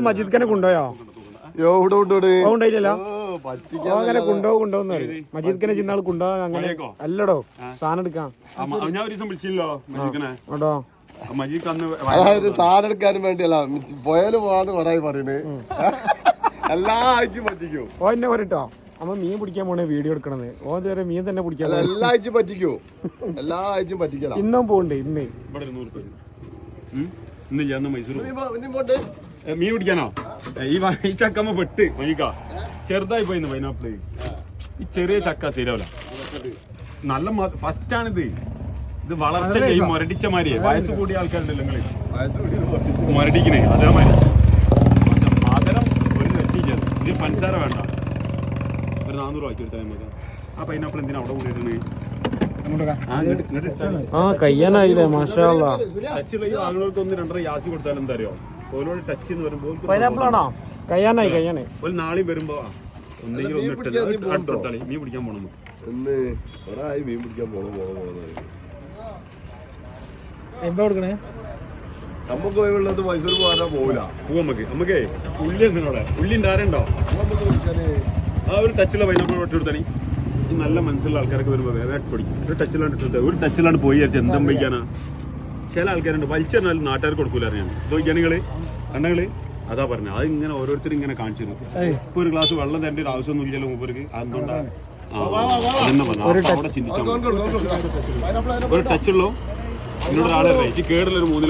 മജീദ് ഖാനെ കൊണ്ടുപോയോ അങ്ങനെ കൊണ്ടുപോകുന്നു മജീദ് ഖാനെ ചിന്നാൾ കൊണ്ടുപോകാൻ അങ്ങനെ അല്ലടോ സാധനം എടുക്കാം അതായത് സാധനം എടുക്കാനും വേണ്ടിയല്ല പോയാലും പോവാന്ന് പറയായി പറയുന്നത് എല്ലാ ആഴ്ചയും പറ്റിക്കോ ഓ എന്നെ പറയട്ടോ അമ്മ മീൻ പിടിക്കാൻ പോണേ വീഡിയോ എടുക്കണത് ഓ ഇതുവരെ മീൻ തന്നെ പിടിക്കാൻ എല്ലാ ആഴ്ചയും പറ്റിക്കോ എല്ലാ ആഴ്ചയും പറ്റിക്കല ഇന്നും പോണ്ട് ഇന്ന് മീൻ പിടിക്കാനോ ഈ ചക്കമ്മ പെട്ട് മണിക്ക ചെറുതായി പോയിന്ന് പൈനാപ്പിള് ഈ ചെറിയ ചക്ക ശരിയാവില്ല നല്ല ഫസ്റ്റാണിത് ഇത് വളർച്ച ചെയ്യും മുരടിച്ച മാതിരിയെ വയസ്സ് കൂടിയ ആൾക്കാരുണ്ടല്ലോ നിങ്ങള് മുരടിക്കണേ അതേമാതിരി മധുരം ഒരു രസിക്കത് ഇത് പഞ്ചസാര വേണ്ട ഒരു 400 രൂപ എടുത്താൽ മതി ആ പൈനാപ്പിൾ എന്തിനാ അവിടെ കൊണ്ടിരുന്നത് കയ്യാനായില്ലേ മാഷാ ടച്ചുള്ള ഈ ആളുകൾക്ക് 1-2 യാസി കൊടുത്താൽ എന്താ അറിയോ ഓരോട് ടച്ച് എന്ന് പറയുമ്പോൾ പൈനാപ്പിളാണോ കയ്യാനായി ഒരു നാളെയും വരുമ്പോ ഒന്നെങ്കിലും ഒന്ന് ഇട്ടല്ലേ മീൻ പിടിക്കാൻ പോണം മീൻ പിടിക്കാൻ പോണോ എവിടെ കൊടുക്കണേ നമുക്ക് പോയുള്ളത് മൈസൂർ പോകാനാ പോവില്ല നമുക്കേ ഉള്ളി എന്തിനോടെ ഉള്ളി ഉണ്ടാരണ്ടോ ആ ഒരു ടച്ചുള്ള പൈനാപ്പിൾ ഇട്ടെടുത്താണി ഈ നല്ല മനസ്സിലുള്ള ആൾക്കാരൊക്കെ വരുമ്പോൾ വേറെ പിടിക്കും ഒരു ടച്ചിലാണ് പോയി വിചാരിച്ചു എന്തും വയ്ക്കാനാ ചില ആൾക്കാരുണ്ട് വലിച്ചെന്നാലും നാട്ടുകാർക്ക് കൊടുക്കൂല അറിയാൻ നോക്കിയാണിങ്ങള് കണ്ണങ്ങള് അതാ പറഞ്ഞത് അത് ഇങ്ങനെ ഓരോരുത്തരും ഇങ്ങനെ കാണിച്ചു തരും ഇപ്പൊ ഒരു ഗ്ലാസ് വെള്ളം തരേണ്ട ഒരു ആവശ്യമൊന്നും ഇല്ലല്ലോ മൂപ്പർക്ക് അതുകൊണ്ടാണ് അവിടെ ചിന്തിച്ചാൽ ഒരു ടച്ചുള്ളൂ എന്നോട് ഒരാളെ കേടലൊരു 3